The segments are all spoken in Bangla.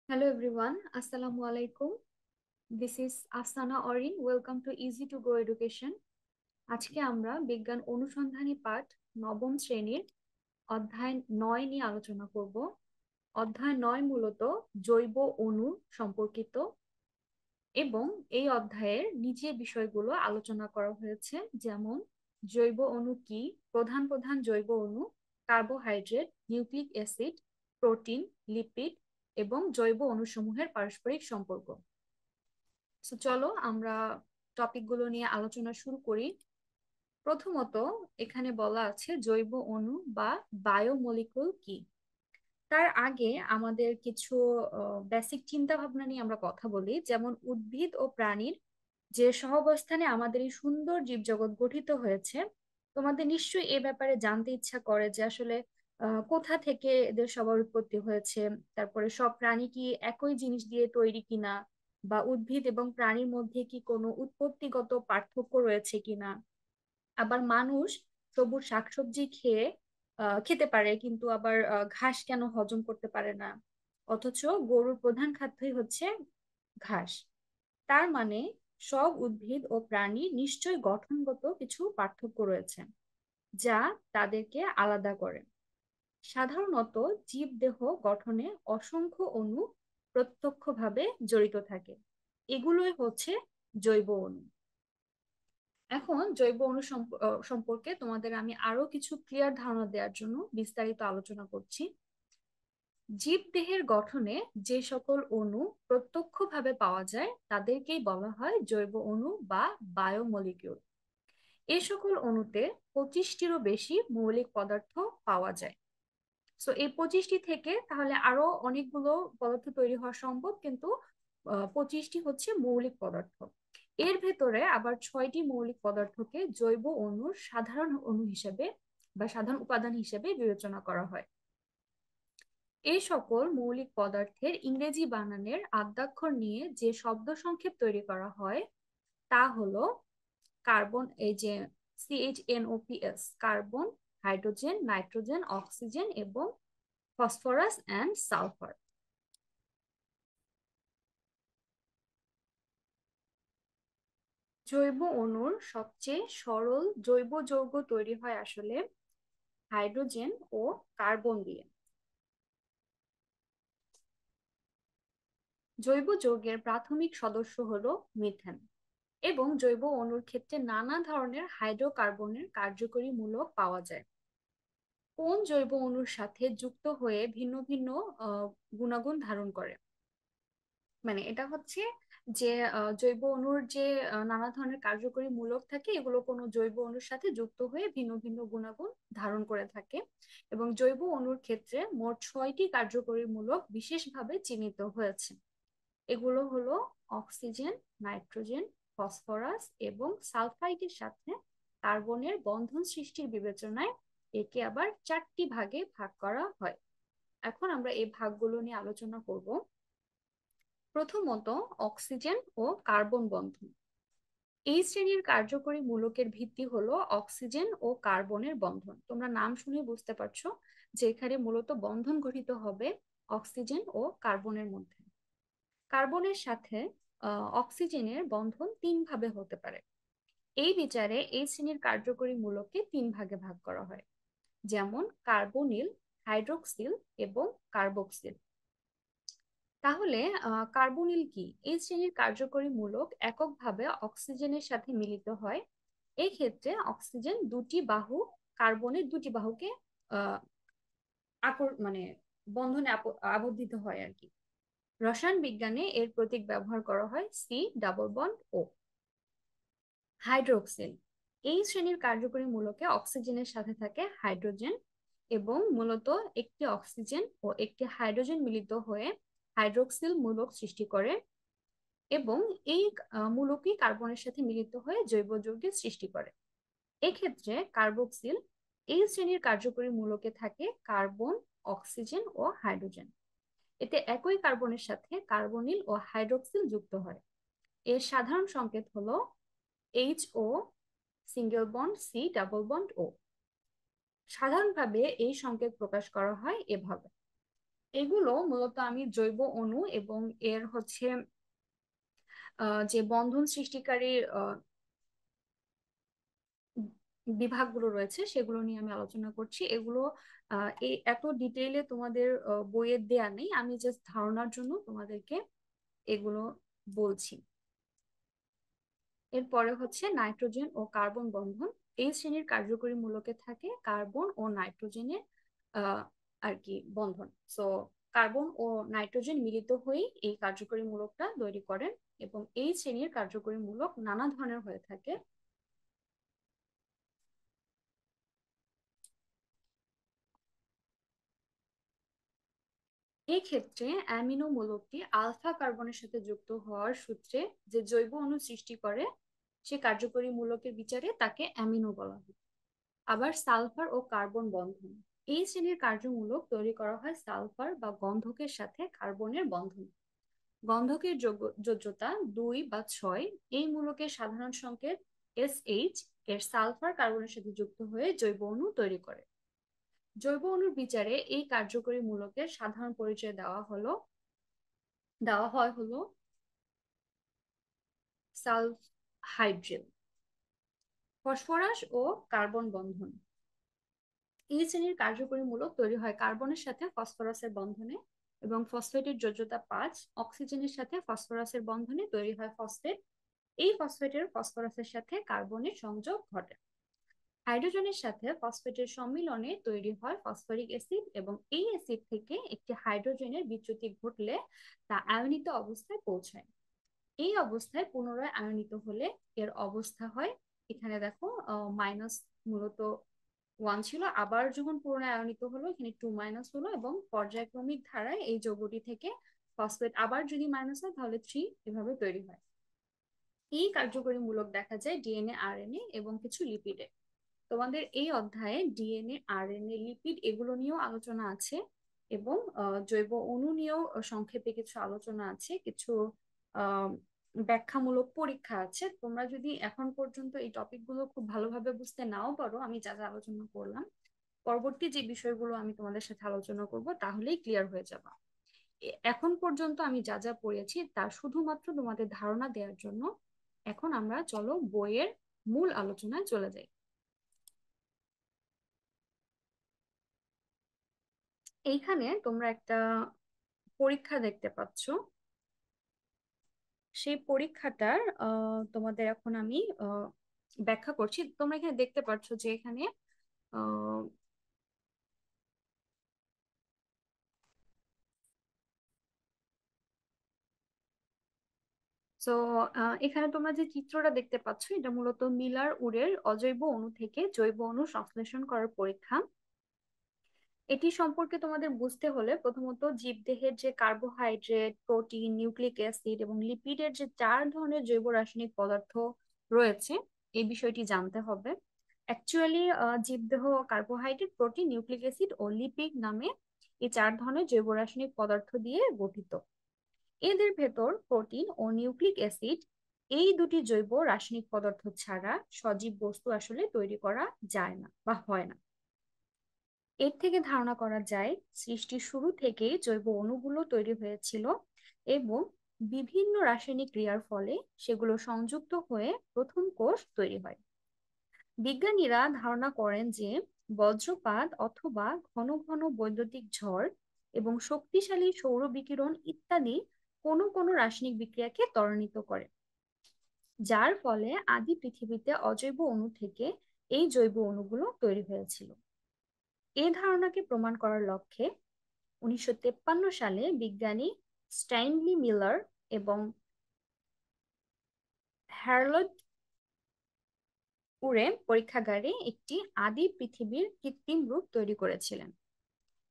Hello everyone, Assalamu alaikum. This is Asana Orin. Welcome to Easy to Go Education. আজকে আমরা বিজ্ঞান অনুসন্ধানী পাঠ নবম শ্রেণীর অধ্যায় 9 নিয়ে আলোচনা করব। অধ্যায় 9 মূলত জৈব অণু সম্পর্কিত এবং এই অধ্যায়ের নিচে বিষয়গুলো আলোচনা করা হয়েছে, যেমন জৈব অণু কি, প্রধান প্রধান জৈব অণু, carbohydrate, nucleic acid, protein, lipid এবং জৈব অণুসমূহের পারস্পরিক সম্পর্ক। তো চলো আমরা টপিকগুলো নিয়ে আলোচনা শুরু করি। প্রথমত, এখানে বলা আছে জৈব অণু বা বায়োমলিকুল কি। তার আগে আমাদের কিছু বেসিক চিন্তা ভাবনা নিয়ে আমরা কথা বলি, যেমন উদ্ভিদ ও প্রাণীর যে সহাবস্থানে আমাদের এই সুন্দর জীবজগৎ গঠিত হয়েছে। তোমাদের নিশ্চয়ই এ ব্যাপারে জানতে ইচ্ছা করে যে আসলে কোথা থেকে এদের সবার উৎপত্তি হয়েছে, তারপরে সব প্রাণী কি একই জিনিস দিয়ে তৈরি কিনা, বা উদ্ভিদ এবং প্রাণীর মধ্যে কি কোনো উৎপত্তিগত পার্থক্য রয়েছে কিনা। আবার মানুষ সবুজ শাকসবজি খেতে পারে, কিন্তু আবার ঘাস কেন হজম করতে পারে না, অথচ গরুর প্রধান খাদ্যই হচ্ছে ঘাস। তার মানে সব উদ্ভিদ ও প্রাণী নিশ্চয়ই গঠনগত কিছু পার্থক্য রয়েছে যা তাদেরকে আলাদা করে। সাধারণত জীবদেহ গঠনে অসংখ্য অণু প্রত্যক্ষভাবে জড়িত থাকে। এগুলোই হচ্ছে জৈব অণু। এখন জৈব অণু সম্পর্কে তোমাদের আমি আরো কিছু ক্লিয়ার ধারণা দেওয়ার জন্য বিস্তারিত আলোচনা করছি। জীবদেহের গঠনে যে সকল অণু প্রত্যক্ষভাবে পাওয়া যায় তাদেরকেই বলা হয় জৈব অণু বা বায়োমলিকিউল। এই সকল অণুতে 25টিরও বেশি মৌলিক পদার্থ পাওয়া যায়। সো এই 25টি থেকে তাহলে আরো অনেকগুলো পদার্থ তৈরি হওয়া সম্ভব, কিন্তু 25টি হচ্ছে মৌলিক পদার্থ। এর ভেতরে আবার 6টি মৌলিক পদার্থকে জৈব অণুর সাধারণ অণু হিসেবে বা সাধারণ উপাদান হিসেবে বিবেচনা করা হয়। এই সকল মৌলিক পদার্থের ইংরেজি বানানের আদ্যাক্ষর নিয়ে যে শব্দ সংক্ষেপ তৈরি করা হয় তা হলো কার্বন, এই যে CHNOPS, carbon, hydrogen, nitrogen, oxygen এবং ফসফরাস অ্যান্ড সালফার। জৈব অণুর সবচেয়ে সরল জৈব যৌগ তৈরি হয় আসলে হাইড্রোজেন ও কার্বন দিয়ে। জৈব যৌগের প্রাথমিক সদস্য হলো মিথেন, এবং জৈব অণুর ক্ষেত্রে নানা ধরনের হাইড্রোকার্বনের কার্যকরী মূলক পাওয়া যায়। কোন জৈব অণুর সাথে যুক্ত হয়ে ভিন্ন ভিন্ন গুণাগুণ ধারণ করে, মানে এটা হচ্ছে যে জৈব অণুর যে নানা ধরনের কার্যকরী মূলক থাকে, এগুলো কোনো জৈব অণুর সাথে যুক্ত হয়ে ভিন্ন ভিন্ন গুণাগুণ ধারণ করে থাকে। এবং জৈব অণুর ক্ষেত্রে মোট 6টি কার্যকরী মূলক বিশেষভাবে চিহ্নিত হয়েছে। এগুলো হলো অক্সিজেন, নাইট্রোজেন, ফসফরাস এবং সালফাইডের সাথে কার্বনের বন্ধন সৃষ্টির বিবেচনায় একে আবার 4টি ভাগে ভাগ করা হয়। এখন আমরা এই ভাগগুলো নিয়ে আলোচনা করব। প্রথমত, অক্সিজেন ও কার্বন বন্ধন। এই শ্রেণীর কার্যকরী মূলকের ভিত্তি হলো অক্সিজেন ও কার্বনের বন্ধন। তোমরা নাম শুনে বুঝতে পারছো যে এখানে মূলত বন্ধন গঠিত হবে অক্সিজেন ও কার্বনের মধ্যে। কার্বনের সাথে অক্সিজেনের বন্ধন 3 ভাবে হতে পারে। এই বিচারে এই শ্রেণীর কার্যকরী মূলককে 3 ভাগে ভাগ করা হয়, যেমন কার্বনিল, হাইড্রোক্সিল এবং কার্বক্সিল। তাহলে কার্বনিল কি? এই শ্রেণীর কার্যকরী মূলক এককভাবে অক্সিজেনের সাথে মিলিত হয়। এই ক্ষেত্রে অক্সিজেন দুটি বাহু, কার্বনের দুটি বাহুকে আহ মানে বন্ধনে আবদ্ধিত হয় আর কি। রসায়ন বিজ্ঞানে এর প্রতীক ব্যবহার করা হয় C+O। হাইড্রোক্সিল, এই শ্রেণীর কার্যকরী মূলকে অক্সিজেনের সাথে থাকে হাইড্রোজেন, এবং মূলত একটি অক্সিজেন ও একটি হাইড্রোজেন মিলিত হয়ে হাইড্রোক্সিল মূলক সৃষ্টি করে, এবং এই মূলকই কার্বনের সাথে মিলিত হয়ে জৈব যৌগের সৃষ্টি করে। এক্ষেত্রে কার্বক্সিল, এই শ্রেণীর কার্যকরী মূলকে থাকে কার্বন, অক্সিজেন ও হাইড্রোজেন। এতে একই কার্বনের সাথে কার্বনিল ও হাইড্রোক্সিল যুক্ত হয়। এর সাধারণ সংকেত হলো HO, সিঙ্গেল বন্ড C+O। সাধারণভাবে এই সংকেত প্রকাশ করা হয় এভাবে: এগুলো মূলত আমি জৈব অণু এবং এর হচ্ছে যে বন্ধন সৃষ্টিকারী বিভাগগুলো রয়েছে সেগুলো নিয়ে আমি আলোচনা করছি। এগুলো এই এত ডিটেইলে তোমাদের বইয়ে দেয়া নেই, আমি জাস্ট ধারণার জন্য তোমাদেরকে এগুলো বলছি। এরপরে হচ্ছে নাইট্রোজেন ও কার্বন বন্ধন। এই শ্রেণীর কার্যকরী মূলকে থাকে কার্বন ও নাইট্রোজেনের আহ আর কি বন্ধন। সো কার্বন ও নাইট্রোজেন মিলিত হয়েই এই কার্যকরী মূলকটা তৈরি করেন, এবং এই শ্রেণীর কার্যকরী মূলক নানা ধরনের হয়ে থাকে। এই ক্ষেত্রে অ্যামিনো মূলকটি আলফা কার্বনের সাথে যুক্ত হওয়ার সূত্রে যে জৈব অণু সৃষ্টি করে, সে কার্যকরী মূলকের বিচারে তাকে অ্যামিনো বলা হয়। আবার সালফার ও কার্বন বন্ধন, এই শ্রেণীর কার্যমূলক তৈরি করা হয় সালফার বা গন্ধকের সাথে কার্বনের বন্ধন। গন্ধকের যোজ্যতা 2 বা 6। এই মূলকের সাধারণ সংকেত SH এর সালফার কার্বনের সাথে যুক্ত হয়ে জৈব অণু তৈরি করে। জৈব অণুর বিচারে এই কার্যকরী মূলকের সাধারণ পরিচয় দেওয়া হয় সালহাইড্রিল। ফসফরাস ও কার্বন বন্ধন, এই শ্রেণীর কার্যকরী মূলক তৈরি হয় কার্বনের সাথে ফসফরাসের বন্ধনে, এবং ফসফেটের যোজ্যতা 5। অক্সিজেনের সাথে ফসফরাসের বন্ধনে তৈরি হয় ফসফেট। এই ফসফেটের ফসফরাসের সাথে কার্বনের সংযোগ ঘটে। হাইড্রোজেনের সাথে ফসফেটের সম্মিলনে তৈরি হয় ফসফরিক অ্যাসিড, এবং এই অ্যাসিড থেকে একটি হাইড্রোজেনের বিচ্যুতি ঘটলে তা আয়নিত অবস্থায় পৌঁছায়। এই অবস্থায় পুনরায় আয়নিত হলে এর অবস্থা হয়, এখানে দেখো মাইনাস, মূলত 1 ছিল, আবার যখন পুনরায় আয়নিত হলো এখানে 2 হলো, এবং পর্যায়ক্রমিক ধারায় এই যৌগটি থেকে ফসফেট আবার যদি মাইনাস হয় তাহলে 3 এভাবে তৈরি হয়। এই কার্যকরী মূলক দেখা যায় ডিএনএ, আরএনএ এবং কিছু লিপিডে। তোমাদের এই অধ্যায়ে ডিএনএ, আরএনএ, লিপিড এগুলো নিয়েও আলোচনা আছে, এবং জৈব অণু নিয়েও সংক্ষেপে কিছু আলোচনা আছে, কিছু আহ ব্যাখ্যামূলক পরীক্ষা আছে। তোমরা যদি এখন পর্যন্ত এই টপিকগুলো খুব ভালোভাবে বুঝতে নাও পারো, আমি যা যা আলোচনা করলাম, পরবর্তী যে বিষয়গুলো আমি তোমাদের সাথে আলোচনা করব তাহলেই ক্লিয়ার হয়ে যাবে। এখন পর্যন্ত আমি যা যা পড়েছি তা শুধুমাত্র তোমাদের ধারণা দেওয়ার জন্য। এখন আমরা চলো বইয়ের মূল আলোচনায় চলে যাই। এইখানে তোমরা একটা পরীক্ষা দেখতে পাচ্ছ। সেই পরীক্ষাটার তোমাদের এখন আমি ব্যাখ্যা করছি। তোমরা এখানে দেখতে পাচ্ছ যে এখানে আহ তো এখানে তোমরা যে চিত্রটা দেখতে পাচ্ছ এটা মূলত মিলার উডের অজৈব অণু থেকে জৈব অণু সংশ্লেষণ করার পরীক্ষা। এটি সম্পর্কে তোমাদের বুঝতে হলে প্রথমত জীবদেহের যে কার্বোহাইড্রেট, প্রোটিন, নিউক্লিক অ্যাসিড এবং লিপিডের যে 4 ধরনের জৈব রাসায়নিক পদার্থ রয়েছে এই বিষয়টি জানতে হবে। অ্যাকচুয়ালি জীবদেহ কার্বোহাইড্রেট, প্রোটিন, নিউক্লিক অ্যাসিড ও লিপিড নামে এই 4 ধরনের জৈব রাসায়নিক পদার্থ দিয়ে গঠিত। এদের ভেতর প্রোটিন ও নিউক্লিক অ্যাসিড এই দুটি জৈব রাসায়নিক পদার্থ ছাড়া সজীব বস্তু আসলে তৈরি করা যায় না বা হয় না। এর থেকে ধারণা করা যায় সৃষ্টির শুরু থেকেই জৈব অণুগুলো তৈরি হয়েছিল, এবং বিভিন্ন রাসায়নিক ক্রিয়ার ফলে সেগুলো সংযুক্ত হয়ে প্রথম কোষ তৈরি হয়। বিজ্ঞানীরা ধারণা করেন যে বজ্রপাত অথবা ঘন ঘন বৈদ্যুতিক ঝড় এবং শক্তিশালী সৌর বিকিরণ ইত্যাদি কোনো কোনো রাসায়নিক বিক্রিয়াকে ত্বরান্বিত করে, যার ফলে আদি পৃথিবীতে অজৈব অণু থেকে এই জৈব অণুগুলো তৈরি হয়েছিল। এই ধারণাকে প্রমাণ করার লক্ষ্যে 1953 সালে বিজ্ঞানী স্ট্যানলি মিলার এবং হ্যারল্ড উরে পরীক্ষাগারে একটি আদি পৃথিবীর কৃত্রিম রূপ তৈরি করেছিলেন।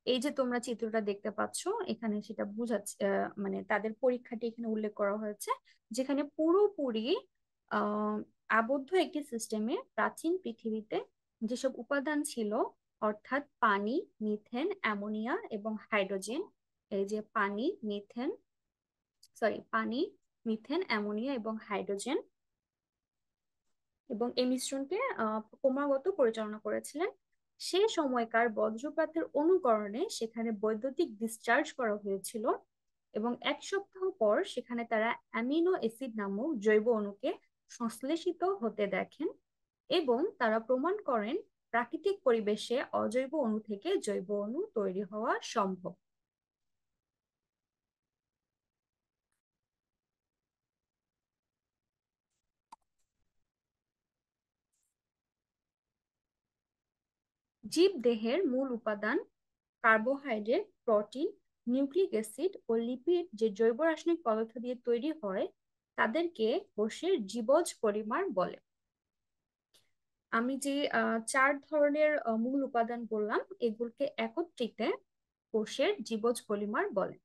এই যে তোমরা চিত্রটা দেখতে পাচ্ছ এখানে সেটা বোঝাচ্ছে, মানে তাদের পরীক্ষাটি এখানে উল্লেখ করা হয়েছে, যেখানে পুরোপুরি আহ আবদ্ধ একটি সিস্টেমে প্রাচীন পৃথিবীতে যেসব উপাদান ছিল, অর্থাৎ পানি, মিথেন, অ্যামোনিয়া এবং হাইড্রোজেন, এই যে পানি, মিথেন, অ্যামোনিয়া এবং হাইড্রোজেন, এবং এই মিশ্রণকে ক্রমাগত পরিচালনা করেছিলেন সে সময়কার বজ্রপাতের অনুকরণে সেখানে বৈদ্যুতিক ডিসচার্জ করা হয়েছিল এবং 1 সপ্তাহ পর সেখানে তারা অ্যামিনো অ্যাসিড নামক জৈব অণুকে সংশ্লেষিত হতে দেখেন এবং তারা প্রমাণ করেন প্রাকৃতিক পরিবেশে অজৈব অণু থেকে জৈব অণু তৈরি হওয়া সম্ভব। জীবদেহের মূল উপাদান কার্বোহাইড্রেট, প্রোটিন, নিউক্লিক অ্যাসিড ও লিপিড যে জৈব রাসায়নিক পদার্থ দিয়ে তৈরি হয় তাদেরকে কোষের জীবজ পলিমার বলে। আমি যে 4 ধরনের মূল উপাদান বললাম এগুলোকে একত্রিত কোষের জীবজ পলিমার বলে।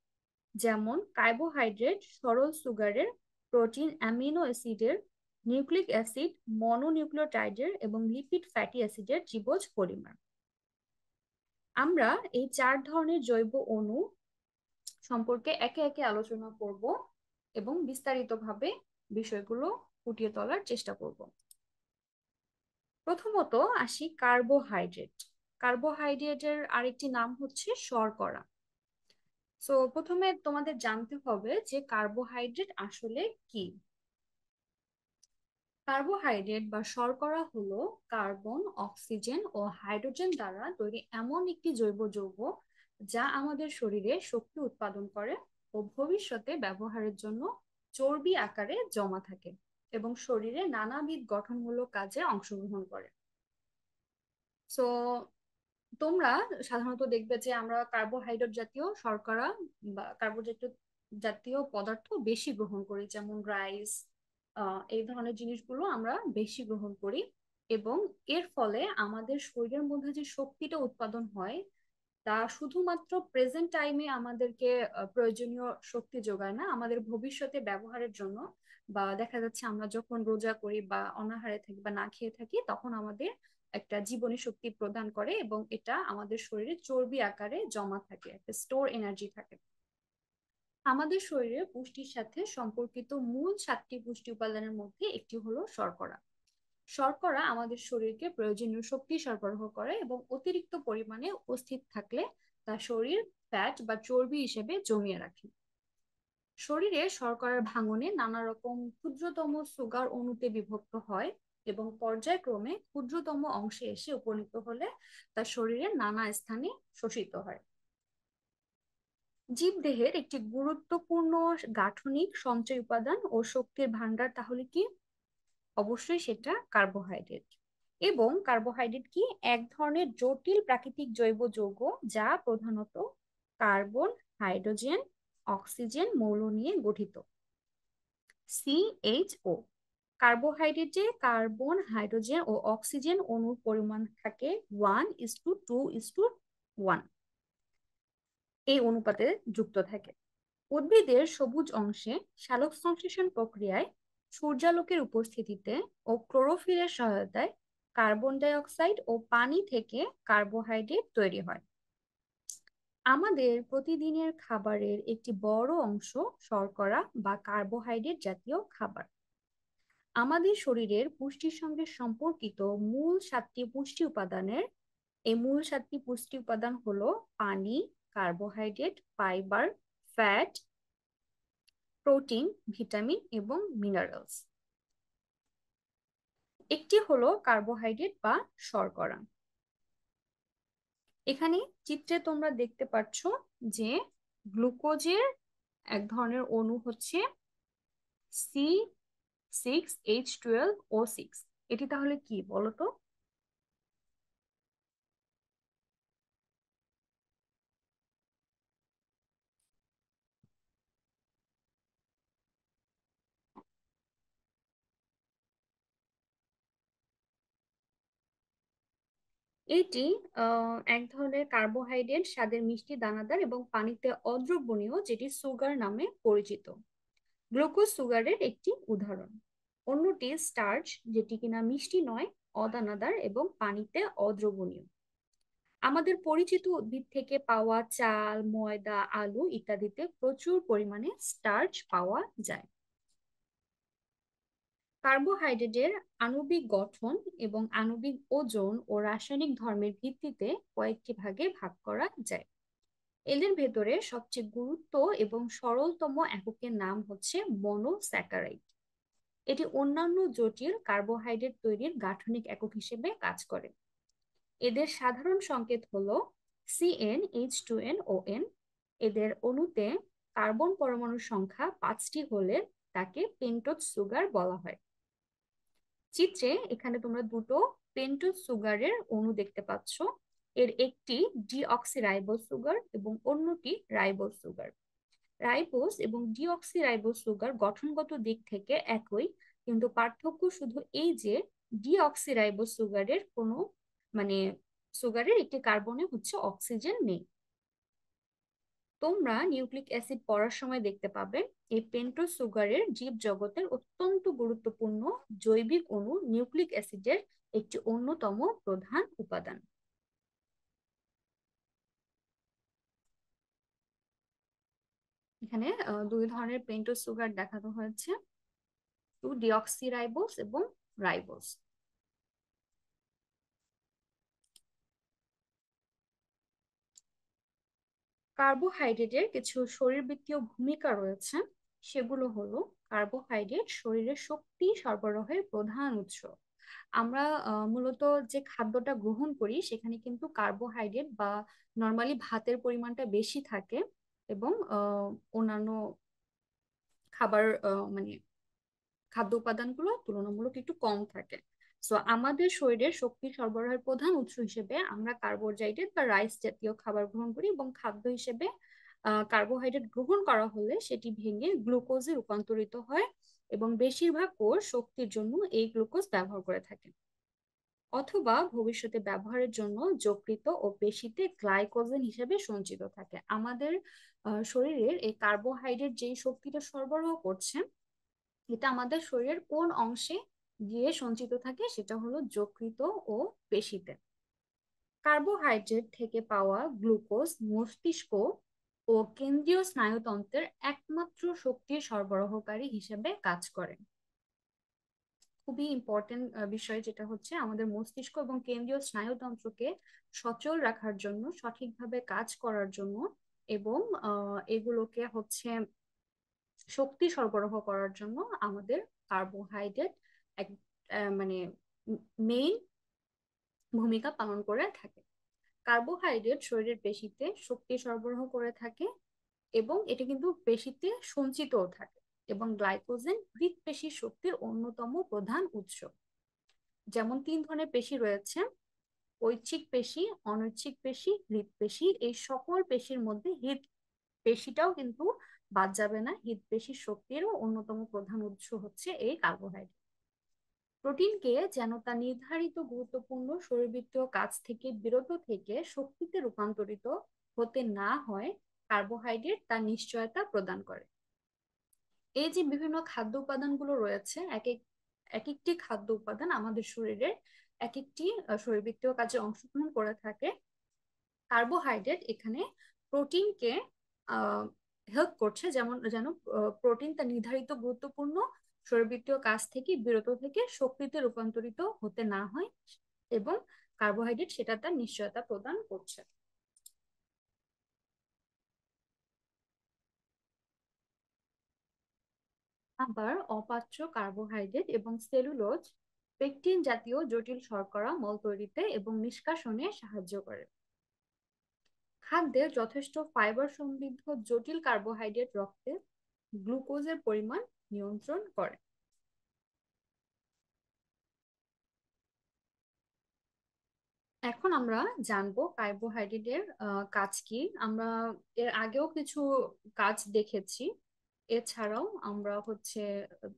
যেমন কার্বোহাইড্রেট সরল সুগারের, প্রোটিন অ্যামিনো অ্যাসিডের, নিউক্লিক অ্যাসিড মনোনিউক্লিওটাইডের এবং লিপিড ফ্যাটি অ্যাসিডের জীবজ পলিমার। আমরা এই 4 ধরনের জৈব অণু সম্পর্কে একে একে আলোচনা করব এবং বিস্তারিতভাবে বিষয়গুলো ফুটিয়ে তোলার চেষ্টা করব। প্রথমত আসি কার্বোহাইড্রেট। কার্বোহাইড্রেটের আরেকটি নাম হচ্ছে শর্করা। সো প্রথমে তোমাদের জানতে হবে যে কার্বোহাইড্রেট আসলে কি। কার্বোহাইড্রেট বা শর্করা হলো কার্বন, অক্সিজেন ও হাইড্রোজেন দ্বারা তৈরি এমন একটি জৈব যৌগ যা আমাদের শরীরে শক্তি উৎপাদন করে ও ভবিষ্যতে ব্যবহারের জন্য চর্বি আকারে জমা থাকে এবং শরীরে নানাবিধ গঠনমূলক কাজে অংশগ্রহণ করে। সো তোমরা সাধারণত দেখবে যে আমরা কার্বোহাইড্রেট জাতীয় শর্করা বা কার্বোহাইড্রেট জাতীয় পদার্থ বেশি গ্রহণ করি, যেমন রাইস, এই ধরনের জিনিসগুলো আমরা বেশি গ্রহণ করি এবং এর ফলে আমাদের শরীরের মধ্যে যে শক্তিটা উৎপাদন হয় তা শুধুমাত্র প্রেজেন্ট টাইমে আমাদেরকে প্রয়োজনীয় শক্তি যোগায় না, আমাদের ভবিষ্যতে ব্যবহারের জন্য বা দেখা যাচ্ছে আমরা যখন রোজা করি বা অনাহারে থাকি বা না খেয়ে থাকি তখন আমাদের একটা জীবনী শক্তি প্রদান করে এবং এটা আমাদের শরীরে চর্বি আকারে জমা থাকে, একটা স্টোর এনার্জি থাকে। আমাদের শরীরে পুষ্টির সাথে সম্পর্কিত মূল 7টি পুষ্টি উপাদানের মধ্যে একটি হলো শর্করা। শর্করা আমাদের শরীরকে প্রয়োজনীয় শক্তি সরবরাহ করে এবং অতিরিক্ত পরিমাণে উপস্থিত থাকলে তা শরীর ফ্যাট বা চর্বি হিসেবে জমিয়ে রাখে। শরীরে শর্করার ভাঙনে নানা রকম ক্ষুদ্রতম সুগার অণুতে বিভক্ত হয় এবং পর্যায়ক্রমে ক্ষুদ্রতম অংশে এসে উপনীত হলে তা শরীরের নানা স্থানে শোষিত হয়। জীবদেহের একটি গুরুত্বপূর্ণ গাঠনিক সঞ্চয় উপাদান ও শক্তির ভান্ডার তাহলে কি? অবশ্যই সেটা কার্বোহাইড্রেট। এবং কার্বোহাইড্রেট কি? এক ধরনের জটিল প্রাকৃতিক জৈব যৌগ যা প্রধানত কার্বন, হাইড্রোজেন, অক্সিজেন মৌল নিয়ে গঠিত। সিএইচও। কার্বোহাইড্রেটে কার্বন, হাইড্রোজেন ও অক্সিজেন অণুর পরিমাণ থাকে 1:2:1 এই অনুপাতে যুক্ত থাকে। উদ্ভিদের সবুজ অংশে সালোকসংশ্লেষণ প্রক্রিয়ায় সূর্যালোকের উপস্থিতিতে ও ক্লোরোফিলের সহায়তায় কার্বন ডাই অক্সাইড ও পানি থেকে কার্বোহাইড্রেট তৈরি হয়। আমাদের প্রতিদিনের খাবারের একটি বড় অংশ শর্করা বা কার্বোহাইড্রেট জাতীয় খাবার। আমাদের শরীরের পুষ্টির সঙ্গে সম্পর্কিত মূল 7টি পুষ্টি উপাদানের এই মূল 7টি পুষ্টি উপাদান হলো পানি, carbohydrate, fibre, fat, protein, vitamin এবং মিনারেলস। একটি হলো কার্বোহাইড্রেট বা শর্করা। এখানে চিত্রে তোমরা দেখতে পাচ্ছ যে গ্লুকোজের এক ধরনের অণু হচ্ছে C6H12O6। এটি তাহলে কি বলতো? এটি এক ধরনের কার্বোহাইড্রেট, স্বাদের মিষ্টি, দানাদার এবং পানিতে অদ্রবণীয়, যেটি সুগার নামে পরিচিত। গ্লুকোজ সুগারের একটি উদাহরণ। অন্যটি স্টার্চ, যেটি কিনা মিষ্টি নয়, অদানাদার এবং পানিতে অদ্রবণীয়। আমাদের পরিচিত উদ্ভিদ থেকে পাওয়া চাল, ময়দা, আলু ইত্যাদিতে প্রচুর পরিমাণে স্টার্চ পাওয়া যায়। কার্বোহাইড্রেটের আণবিক গঠন এবং আণবিক ওজন ও রাসায়নিক ধর্মের ভিত্তিতে কয়েকটি ভাগে ভাগ করা যায়। এদের ভেতরে সবচেয়ে গুরুত্ব এবং সরলতম এককের নাম হচ্ছে মনোস্যাকারাইড। এটি অন্যান্য জটিল কার্বোহাইড্রেট তৈরির গাঠনিক একক হিসেবে কাজ করে। এদের সাধারণ সংকেত হলো CnH2nOn। এদের অণুতে কার্বন পরমাণুর সংখ্যা 5টি হলে তাকে পেন্টোজ সুগার বলা হয়। চিত্রে এখানে তোমরা দুটো পেন্টোজ সুগারের অণু দেখতে পাচ্ছ। এর একটি ডিঅক্সিরাইবোজ সুগার এবং অন্যটি রাইবোজ সুগার। রাইবোজ এবং ডিঅক্সিরাইবোজ সুগার গঠনগত দিক থেকে একই, কিন্তু পার্থক্য শুধু এই যে ডিঅক্সিরাইবোজ সুগারের কোনো মানে সুগারের একটি কার্বনে হচ্ছে অক্সিজেন নেই। তোমরা নিউক্লিক অ্যাসিড পড়ার সময় দেখতে পাবে এই পেন্টোজ সুগারের জীব জগতের অত্যন্ত গুরুত্বপূর্ণ জৈবিক অণু নিউক্লিক অ্যাসিডের একটি অন্যতম প্রধান উপাদান। এখানে দুই ধরনের পেন্টোজ সুগার দেখানো হয়েছে, টু ডিঅক্সিরাইবোজ এবং রাইবোজ। কার্বোহাইড্রেটের কিছু শরীরবৃত্তীয় ভূমিকা রয়েছে। সেগুলো হলো, কার্বোহাইড্রেট শরীরের শক্তি সরবরাহের প্রধান উৎস। আমরা মূলত যে খাদ্যটা গ্রহণ করি সেখানে কিন্তু কার্বোহাইড্রেট বা নর্মালি ভাতের পরিমাণটা বেশি থাকে, এবং অন্যান্য খাবার মানে খাদ্য উপাদানগুলো তুলনামূলক একটু কম থাকে। সো আমাদের শরীরের শক্তি সরবরাহের প্রধান উৎস হিসেবে আমরা কার্বোহাইড্রেট বা রাইস জাতীয় খাবার গ্রহণ করি, এবং খাদ্য হিসেবে কার্বোহাইড্রেট গ্রহণ করা হলে সেটি ভেঙে গ্লুকোজে রূপান্তরিত হয়, এবং বেশিরভাগ কোষ শক্তির জন্য এই গ্লুকোজ ব্যবহার করে থাকে, অথবা ভবিষ্যতে ব্যবহারের জন্য যকৃত ও পেশিতে গ্লাইকোজেন হিসেবে সঞ্চিত থাকে। আমাদের শরীরের এই কার্বোহাইড্রেট যেই শক্তিটা সরবরাহ করছে, এটা আমাদের শরীরের কোন অংশে গিয়ে সঞ্চিত থাকে, সেটা হলো যকৃত ও পেশিতে। কার্বোহাইড্রেট থেকে পাওয়া গ্লুকোজ মস্তিষ্ক ও কেন্দ্রীয় স্নায়ুতন্ত্রের একমাত্র শক্তি সরবরাহকারী হিসেবে কাজ করে। খুবই ইম্পর্টেন্ট বিষয়, যেটা হচ্ছে আমাদের মস্তিষ্ক এবং কেন্দ্রীয় স্নায়ুতন্ত্রকে সচল রাখার জন্য, সঠিকভাবে কাজ করার জন্য, এবং এগুলোকে হচ্ছে শক্তি সরবরাহ করার জন্য আমাদের কার্বোহাইড্রেট এক মানে মেইন ভূমিকা পালন করে থাকে। কার্বোহাইড্রেট শরীরের পেশিতে শক্তি সরবরাহ করে থাকে, এবং এটা কিন্তু পেশিতে সঞ্চিতও থাকে, এবং গ্লাইকোজেন হৃৎপেশির শক্তির অন্যতম প্রধান উৎস। যেমন 3 ধরনের পেশি রয়েছে: ঐচ্ছিক পেশি, অনৈচ্ছিক পেশি, হৃৎপেশি। এই সকল পেশির মধ্যে হৃৎ পেশিটাও কিন্তু বাদ যাবে না। হৃৎপেশির শক্তিরও অন্যতম প্রধান উৎস হচ্ছে এই কার্বোহাইড্রেট। প্রোটিনকে যেন তার নির্ধারিত গুরুত্বপূর্ণ শরীরবৃত্তীয় কাজ থেকে বিরত থেকে শক্তিতে রূপান্তরিত হতে না হয়, কার্বোহাইড্রেট তার নিশ্চয়তা প্রদান করে। এই যে বিভিন্ন খাদ্য উপাদানগুলো রয়েছে, এক একটি খাদ্য উপাদান আমাদের শরীরের এক একটি শরীরবৃত্তীয় কাজে অংশগ্রহণ করে থাকে। কার্বোহাইড্রেট এখানে প্রোটিনকে হেল্প করছে, যেন প্রোটিন তার নির্ধারিত গুরুত্বপূর্ণ শরীরবৃত্তীয় কাজ থেকে বিরত থেকে শক্তিতে রূপান্তরিত হতে না হয়, এবং কার্বোহাইড্রেট সেটা তার নিশ্চয়তা প্রদান করছে। আবার অপাচ্য কার্বোহাইড্রেট এবং সেলুলোজ পেকটিন জাতীয় জটিল শর্করা মল তৈরিতে এবং নিষ্কাশনে সাহায্য করে। খাদ্যে যথেষ্ট ফাইবার সমৃদ্ধ জটিল কার্বোহাইড্রেট রক্তে গ্লুকোজের পরিমাণ নিয়ন্ত্রণ করে। এখন আমরা জানবো কার্বোহাইড্রেটের কাজ কি। আমরা এর আগেও কিছু কাজ দেখেছি, এছাড়াও আমরা হচ্ছে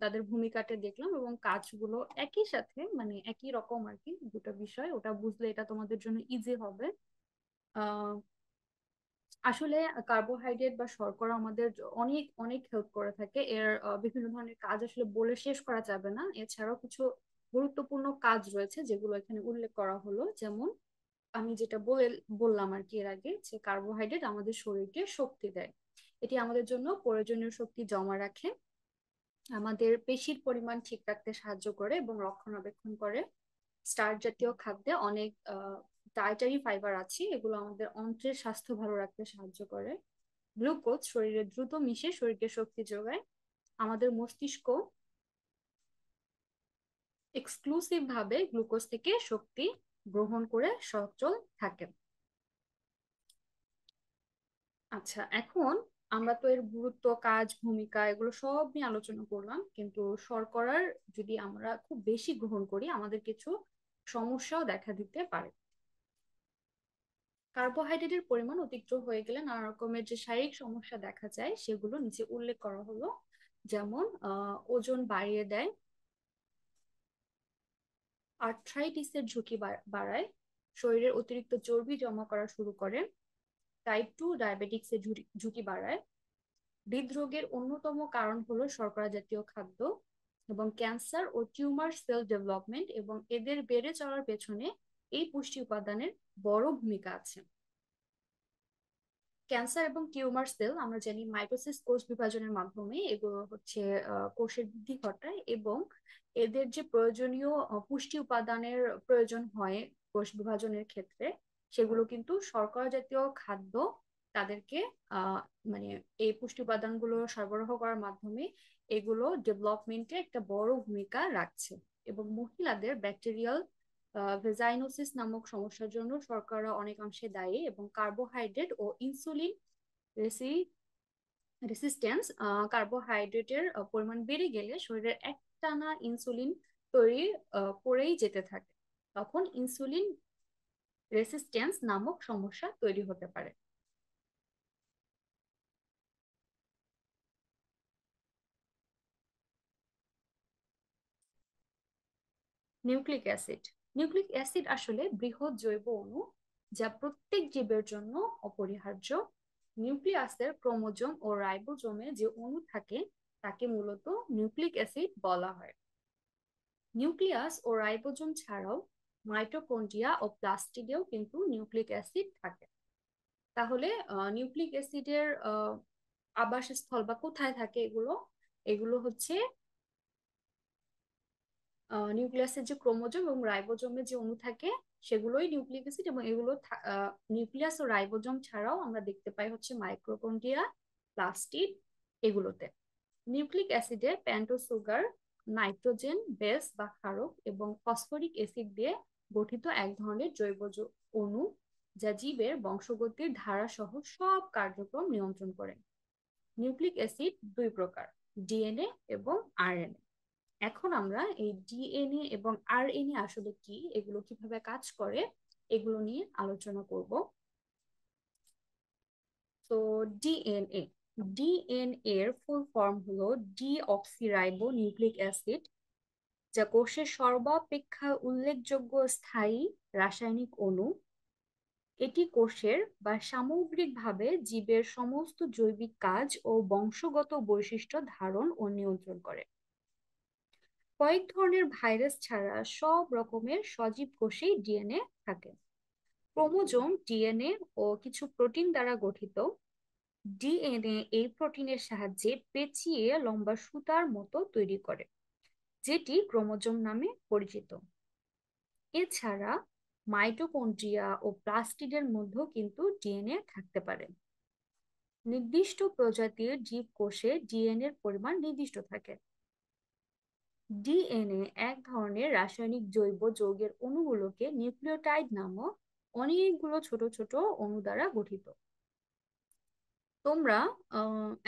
তাদের ভূমিকাটা দেখলাম, এবং কাজগুলো একই সাথে মানে একই রকম আর কি। দুটো বিষয়, ওটা বুঝলে এটা তোমাদের জন্য ইজি হবে। আহ আসলে কার্বোহাইড্রেট বা শর্করা আমাদের অনেক অনেক হেল্প করে থাকে। এর বিভিন্ন ধরনের কাজ আসলে বলে শেষ করা যাবে না। এছাড়াও কিছু গুরুত্বপূর্ণ কাজ রয়েছে যেগুলো এখানে উল্লেখ করা হলো। যেমন আমি যেটা বললাম আর কি এর আগে, যে কার্বোহাইড্রেট আমাদের শরীরকে শক্তি দেয়। এটি আমাদের জন্য প্রয়োজনীয় শক্তি জমা রাখে। আমাদের পেশির পরিমাণ ঠিক রাখতে সাহায্য করে এবং রক্ষণাবেক্ষণ করে। স্টার্চ জাতীয় খাদ্যে অনেক ডায়েটারি ফাইবার আছে, এগুলো আমাদের অন্ত্রের স্বাস্থ্য ভালো রাখতে সাহায্য করে। গ্লুকোজ শরীরে দ্রুত মিশে শরীরকে শক্তি যোগায়। আমাদের মস্তিষ্ক এক্সক্লুসিভ ভাবে গ্লুকোজ থেকে শক্তি গ্রহণ করে সচল থাকে। আচ্ছা, এখন আমরা তো এর গুরুত্ব, কাজ, ভূমিকা এগুলো সব নিয়ে আলোচনা করলাম, কিন্তু শর্করার যদি আমরা খুব বেশি গ্রহণ করি আমাদের কিছু সমস্যাও দেখা দিতে পারে। কার্বোহাইড্রেটের পরিমাণ অতিরিক্ত হয়ে গেলে নানা রকমের যে শারীরিক সমস্যা দেখা যায় সেগুলো নিচে উল্লেখ করা হলো। যেমন ওজন বাড়িয়ে দেয়, আর্থ্রাইটিসের ঝুঁকি বাড়ায়, শরীরের অতিরিক্ত চর্বি জমা করা শুরু করে, টাইপ 2 ডায়াবেটিক্সের ঝুঁকি বাড়ায়। হৃদরোগের অন্যতম কারণ হলো শর্করা জাতীয় খাদ্য, এবং ক্যান্সার ও টিউমার সেল ডেভেলপমেন্ট এবং এদের বেড়ে চলার পেছনে এই পুষ্টি উপাদানের বড় ভূমিকা আছে। ক্যান্সার এবং টিউমার সেল আমরা জানি মাইটোসিস কোষ বিভাজনের মাধ্যমে এগুলো হচ্ছে কোষের বৃদ্ধি ঘটায়, এবং এদের যে প্রয়োজনীয় পুষ্টি উপাদানের প্রয়োজন হয় কোষ বিভাজনের ক্ষেত্রে, সেগুলো কিন্তু শর্করা জাতীয় খাদ্য তাদেরকে মানে এই পুষ্টি উপাদানগুলো সরবরাহ করার মাধ্যমে এগুলো ডেভেলপমেন্টে একটা বড় ভূমিকা রাখছে। এবং মহিলাদের ব্যাকটেরিয়াল ভেজাইনোসিস নামক সমস্যার জন্য শর্করা অনেকাংশে দায়ী, এবং কার্বোহাইড্রেট ও ইনসুলিন রেসিস্ট্যান্স, কার্বোহাইড্রেটের পরিমাণ বেড়ে গেলে শরীরের একটানা ইনসুলিন তৈরি করেই যেতে থাকে, তখন ইনসুলিন রেসিস্ট্যান্স নামক সমস্যা তৈরি হতে পারে। Nucleic acid. নিউক্লিক অ্যাসিড আসলে বৃহৎ জৈব অণু যা প্রত্যেক জীবের জন্য অপরিহার্য। নিউক্লিয়াসের ক্রোমোজোম ও রাইবোজোমে যে অণু থাকে তাকে মূলত নিউক্লিক অ্যাসিড বলা হয়। নিউক্লিয়াস ও রাইবোজোম ছাড়াও মাইটোকন্ড্রিয়া ও প্লাস্টিডেও কিন্তু নিউক্লিক অ্যাসিড থাকে। তাহলে নিউক্লিক অ্যাসিডের আবাসস্থল বা কোথায় থাকে এগুলো? এগুলো হচ্ছে নিউক্লিয়াসের যে ক্রোমোজোম এবং রাইবোজোমে যে অণু থাকে সেগুলোই নিউক্লিক অ্যাসিড, এবং এগুলো নিউক্লিয়াস ও রাইবোজোম ছাড়াও আমরা দেখতে পাই হচ্ছে মাইক্রোকন্ড্রিয়া, প্লাস্টিড এগুলোতে। নিউক্লিক অ্যাসিডে পেন্টোজ সুগার, নাইট্রোজেন বেস বা ক্ষারক এবং ফসফরিক অ্যাসিড দিয়ে গঠিত এক ধরনের জৈব অণু, যা জীবের বংশগতির ধারা সহ সব কার্যক্রম নিয়ন্ত্রণ করে। নিউক্লিক অ্যাসিড দুই প্রকার, ডিএনএ এবং আরএনএ। এখন আমরা এই ডিএনএ এবং আরএনএ আসলে কি, এগুলো কিভাবে কাজ করে, এগুলো নিয়ে আলোচনা করব। তো ডিএনএ, ডিএনএ এর ফুল ফর্ম হলো ডিঅক্সিরাইবো নিউক্লিক অ্যাসিড, যা কোষের সর্বাপেক্ষা উল্লেখযোগ্য স্থায়ী রাসায়নিক অণু। এটি কোষের বা সামগ্রিকভাবে জীবের সমস্ত জৈবিক কাজ ও বংশগত বৈশিষ্ট্য ধারণ ও নিয়ন্ত্রণ করে। কয়েক ধরনের ভাইরাস ছাড়া সব রকমের সজীব কোষেই ডিএনএ থাকে। ক্রোমোজোম ডিএনএ ও কিছু প্রোটিন দ্বারা গঠিত। ডিএনএ এই প্রোটিনের সাহায্যে পেঁচিয়ে লম্বা সুতার মতো তৈরি করে, যেটি ক্রোমোজোম নামে পরিচিত। এছাড়া মাইটোকন্ড্রিয়া ও প্লাস্টিডের মধ্যেও কিন্তু ডিএনএ থাকতে পারে। নির্দিষ্ট প্রজাতির জীবকোষে ডিএনএর পরিমাণ নির্দিষ্ট থাকে। ডিএনএ এক ধরনের রাসায়নিক জৈব যৌগের অণুগুলোকে নিউক্লিওটাইড নামক অনেকগুলো ছোট ছোট অণু দ্বারা গঠিত। তোমরা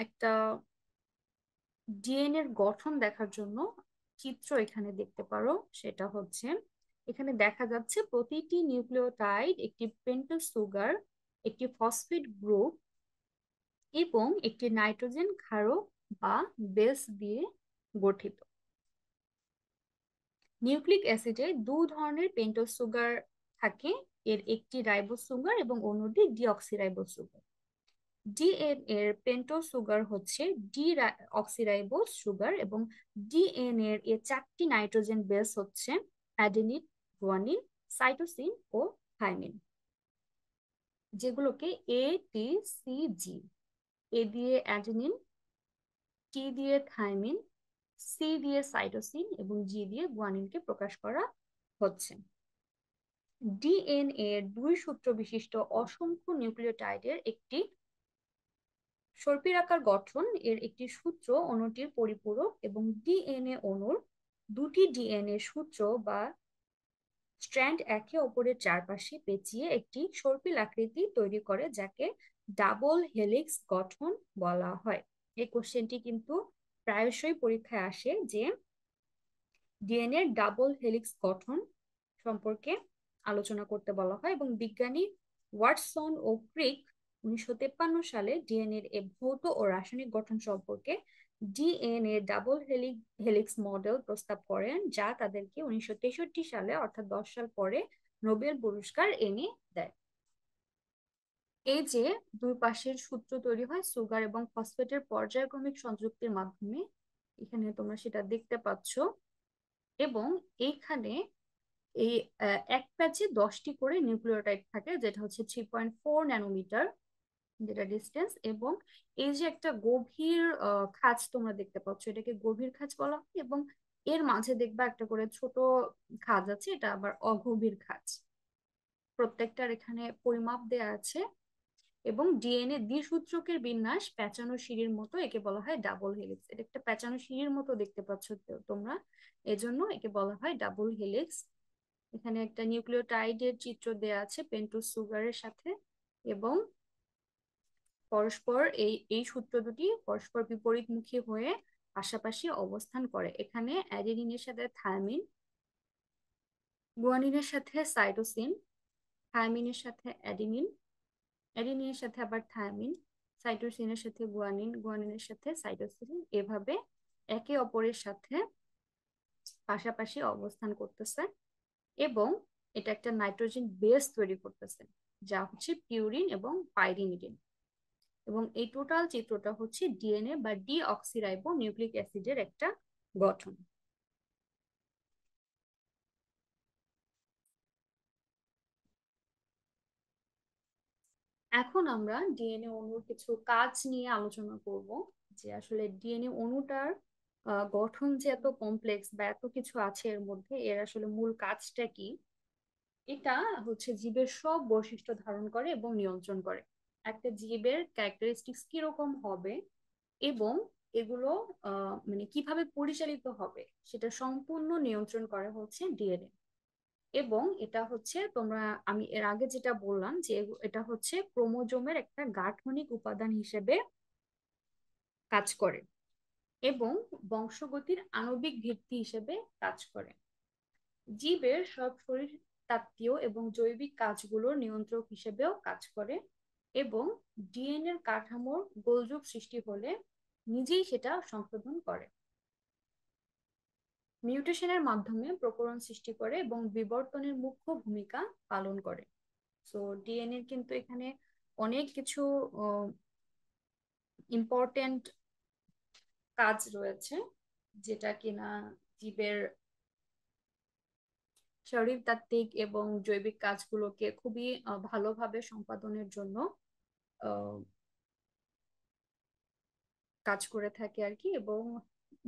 একটা ডিএনএর গঠন দেখার জন্য চিত্র এখানে দেখতে পারো। সেটা হচ্ছে, এখানে দেখা যাচ্ছে প্রতিটি নিউক্লিওটাইড একটি পেন্টোজ সুগার, একটি ফসফেট গ্রুপ এবং একটি নাইট্রোজেন ক্ষারক বা বেস দিয়ে গঠিত। নিউক্লিক অ্যাসিডে দু ধরনের পেন্টোজ সুগার থাকে, এর একটি রাইবোজ সুগার এবং অন্যটি ডিঅক্সিরাইবোজ সুগার। ডিএনএ এর পেন্টোজ সুগার হচ্ছে ডি অক্সিরাইবোজ সুগার, এবং ডিএনএ এর 4টি নাইট্রোজেন বেস হচ্ছে অ্যাডেনিন, গুয়ানিন, সাইটোসিন ও থাইমিন, যেগুলোকে ATCG, এ দিয়ে অ্যাডেনিন, টি দিয়ে থাইমিন, সি দিয়ে সাইটোসিন এবং জি দিয়ে গুয়ানিনকে প্রকাশ করা হচ্ছে। ডিএনএ এর দুই সূত্র বিশিষ্ট অসংখ্য নিউক্লিওটাইডের একটি সর্পিরাকার গঠন এর একটি সূত্র অণুটির পরিপূরক, এবং ডিএনএ অণুর দুটি ডিএনএ সূত্র বা স্ট্র্যান্ড একে অপরের চারপাশে পেঁচিয়ে একটি সর্পিল আকৃতি তৈরি করে, যাকে ডাবল হেলিক্স গঠন বলা হয়। এই কোশ্চেনটি কিন্তু প্রায়শই পরীক্ষায় আসে, যে ডিএনএ ডাবল হেলিক্স গঠন সম্পর্কে আলোচনা করতে বলা হয়, এবং বিজ্ঞানী ওয়াটসন ও ক্রিক 1953 সালে ডিএনএর এর ভৌত ও রাসায়নিক গঠন সম্পর্কে ডিএনএ ডাবল হেলিক্স মডেল প্রস্তাব করেন, যা তাদেরকে 1963 সালে, অর্থাৎ 10 সাল পরে, নোবেল পুরস্কার এনে দেয়। এই যে দুই পাশের সূত্র তৈরি হয় সুগার এবং ফসফেটের পর্যায়ক্রমিক সংযুক্তির মাধ্যমে, এখানে তোমরা সেটা দেখতে পাচ্ছ, এবং এইখানে এই এক প্যাচে 10টি করে নিউক্লিওটাইড থাকে, যেটা হচ্ছে 3.4 ন্যানোমিটার যেটা ডিস্টেন্স, এবং এই যে একটা গভীর খাঁজ তোমরা দেখতে পাচ্ছ, এটাকে গভীর খাঁজ বলা হয়, এবং এর মাঝে দেখবা একটা করে ছোট খাঁজ আছে, এটা আবার অগভীর খাঁজ। প্রত্যেকটার এখানে পরিমাপ দেয়া আছে, এবং ডিএনএ দ্বিসূত্রকের বিন্যাস পেঁচানো সিঁড়ির মতো, একে বলা হয় ডাবল হেলিক্স। এটা একটা পেঁচানো সিঁড়ির মতো দেখতে পাচ্ছ তোমরা, এজন্য একে বলা হয় ডাবল হেলিক্স। এখানে একটা নিউক্লিওটাইডের চিত্র দেয়া আছে পেন্টোজ সুগারের সাথে, এবং পরস্পর এই এই সূত্র দুটি পরস্পর বিপরীতমুখী হয়ে পাশাপাশি অবস্থান করে। এখানে অ্যাডেনিনের সাথে থায়ামিন, গুয়ানিনের সাথে সাইটোসিন, থায়ামিনের সাথে অ্যাডেনিন, অ্যাডেনিনের সাথে আবার থায়ামিন, সাইটোসিনের সাথে গুয়ানিন, গুয়ানিনের সাথে সাইটোসিন, এভাবে একে অপরের সাথে পাশাপাশি অবস্থান করতেছে, এবং এটা একটা নাইট্রোজেন বেস তৈরি করতেছে, যা হচ্ছে পিউরিন এবং পাইরিমিডিন। এবং এই টোটাল চিত্রটা হচ্ছে ডিএনএ বা ডিঅক্সিরাইবো নিউক্লিক অ্যাসিডের একটা গঠন। এখন আমরা ডিএনএ অণুর কিছু কাজ নিয়ে আলোচনা করব, যে আসলে ডিএনএ অণুটার গঠন যে এত কমপ্লেক্স বা এত কিছু আছে এর মধ্যে, এর আসলে মূল কাজটা কি। এটা হচ্ছে জীবের সব বৈশিষ্ট্য ধারণ করে এবং নিয়ন্ত্রণ করে। একটা জীবের ক্যারেক্টারিস্টিক্স কিরকম হবে এবং এগুলো মানে কিভাবে পরিচালিত হবে, সেটা সম্পূর্ণ নিয়ন্ত্রণ করে হচ্ছে ডিএনএ। এবং এটা হচ্ছে আমি এর আগে যেটা বললাম, যে এটা হচ্ছে ক্রোমোজোমের একটা গাঠনিক উপাদান হিসেবে কাজ করে, এবং বংশগতির আণবিক ভিত্তি হিসেবে কাজ করে। জীবের সব শরীর তাত্ত্বীয় এবং জৈবিক কাজগুলোর নিয়ন্ত্রক হিসেবেও কাজ করে, এবং ডিএনএর কাঠামোর গোলযোগ সৃষ্টি হলে নিজেই সেটা সংশোধন করে, মিউটেশনের মাধ্যমে প্রকরণ সৃষ্টি করে, এবং বিবর্তনের মুখ্য ভূমিকা পালন করে। সো ডিএনএ কিন্তু এখানে অনেক কিছু ইম্পর্টেন্ট কাজ রয়েছে, যেটা কিনা জীবের শারীরতাত্ত্বিক এবং জৈবিক কাজগুলোকে খুবই ভালোভাবে সম্পাদনের জন্য আহ, কাজ করে থাকে আর কি। এবং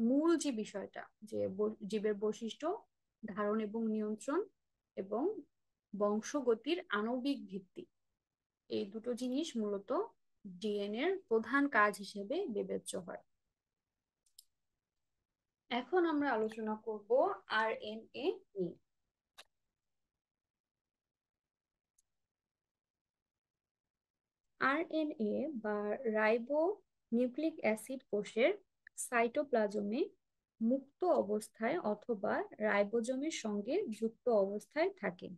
মূল যে বিষয়টা, যে জীবের বৈশিষ্ট্য ধারণ এবং নিয়ন্ত্রণ, এবং বংশগতির আণবিক ভিত্তি, এই দুটো জিনিস মূলত ডিএনএ এর প্রধান কাজ হিসেবে বিবেচ্য হয়। এখন আমরা আলোচনা করব আরএনএ নিয়ে। আরএনএ বা রাইবো নিউক্লিক অ্যাসিড কোষের সাইটোপ্লাজমে মুক্ত অবস্থায় অথবা রাইবোজোমের সঙ্গে যুক্ত অবস্থায় থাকে।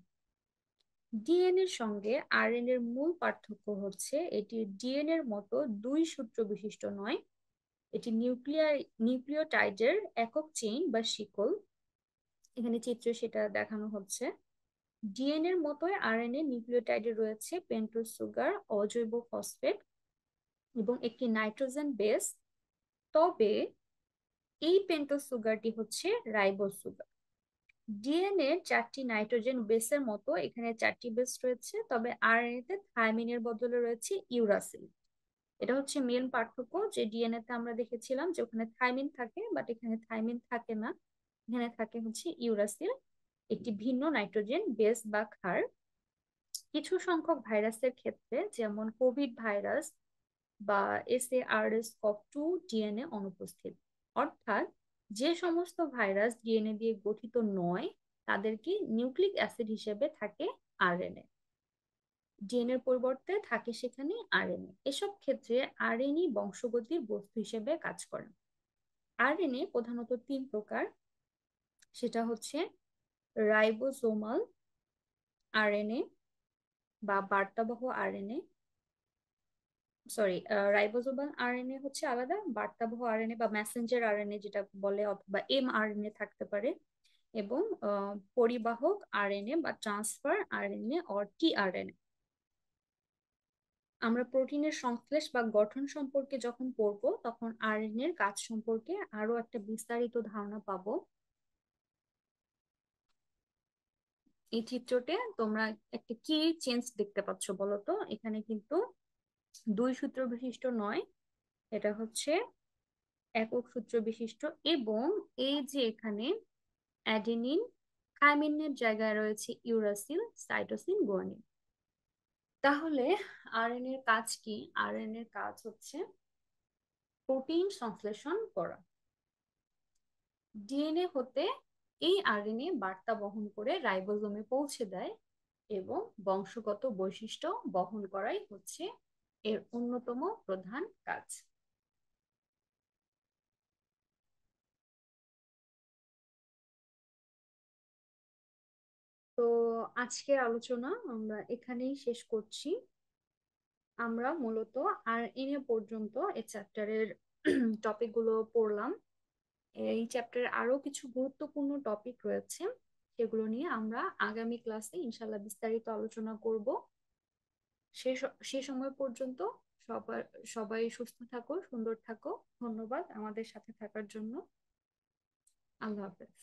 ডিএনএ এর সঙ্গে আরএনএ এর মূল পার্থক্য হচ্ছে এটি ডিএনএ এর মতো দুই সূত্র বিশিষ্ট নয়, এটি নিউক্লিওটাইডের একক চেইন বা শিকল। এখানে চিত্রে সেটা দেখানো হচ্ছে। ডিএনএ এর মতোই আরএনএ নিউক্লিওটাইডে রয়েছে পেন্টোজ সুগার, অজৈব ফসফেট এবং একটি নাইট্রোজেন বেস। তবে এই পেন্টোজ সুগারটি হচ্ছে রাইবোজ সুগার। ডিএনএ 4টি নাইট্রোজেন বেসের মতো এখানে 4টি বেস রয়েছে, তবে আরএনএ তে থায়ামিনের বদলে রয়েছে ইউরাসিল। এটা হচ্ছে মেন পার্থক্য, যে ডিএনএ তে আমরা দেখেছিলাম যে ওখানে থাইমিন থাকে, বাট এখানে থাইমিন থাকে না, এখানে থাকে হচ্ছে ইউরাসিল, একটি ভিন্ন নাইট্রোজেন বেস বা ক্ষার। কিছু সংখ্যক ভাইরাসের ক্ষেত্রে, যেমন কোভিড ভাইরাস বা SARS-CoV-2, ডিএনএ অনুপস্থিত। অর্থাৎ যে সমস্ত ভাইরাস ডিএনএ দিয়ে গঠিত নয় তাদেরকে নিউক্লিক অ্যাসিড হিসেবে থাকে আরএনএ, ডিএনএর পরিবর্তে থাকে সেখানে আরএনএ। এসব ক্ষেত্রে আরএনএ বংশগতির বস্তু হিসেবে কাজ করে। আরএনএ প্রধানত তিন প্রকার, সেটা হচ্ছে রাইবোজোমাল আরএনএ বা বার্তাবহ আরএনএ, সরি, রাইবোজোমাল আরএনএ হচ্ছে আলাদা, বার্তাবহ আরএনএ বা মেসেঞ্জার আরএনএ যেটা বলে, অথবা mRNA থাকতে পারে, এবং পরিবাহক আরএনএ বা ট্রান্সফার আরএনএ অর টিআরএনএ। আমরা প্রোটিনের সংশ্লেষ বা গঠন সম্পর্কে যখন পড়বো তখন আরএনএ এর কাজ সম্পর্কে আরো একটা বিস্তারিত ধারণা পাবো। এই চিত্রতে তোমরা একটা কি চেঞ্জ দেখতে পাচ্ছ বলো তো? এখানে কিন্তু দুই সূত্র বিশিষ্ট নয়, এটা হচ্ছে একক সূত্র বিশিষ্ট, এবং এই যে এখানে অ্যাডেনিন থাইমিনের জায়গায় রয়েছে ইউরাসিল, সাইটোসিন, গুয়ানিন। তাহলে আরএনএ এর কাজ কি? আরএনএ এর কাজ হচ্ছে প্রোটিন সংশ্লেষণ করা। ডিএনএ হতে এই আরএনএ বার্তা বহন করে রাইবোজোমে পৌঁছে দেয়, এবং বংশগত বৈশিষ্ট্য বহন করাই হচ্ছে এর অন্যতম প্রধান কাজ। তো আজকের আলোচনা আমরা এখানেই শেষ করছি। আমরা মূলত আরএনএ পর্যন্ত এই চ্যাপ্টারের টপিক গুলো পড়লাম। এই চ্যাপ্টারে আরো কিছু গুরুত্বপূর্ণ টপিক রয়েছে, সেগুলো নিয়ে আমরা আগামী ক্লাসে ইনশাল্লাহ বিস্তারিত আলোচনা করব। সে সময় পর্যন্ত সবাই সবাই সুস্থ থাকো, সুন্দর থাকো। ধন্যবাদ আমাদের সাথে থাকার জন্য। আল্লাহ হাফেজ।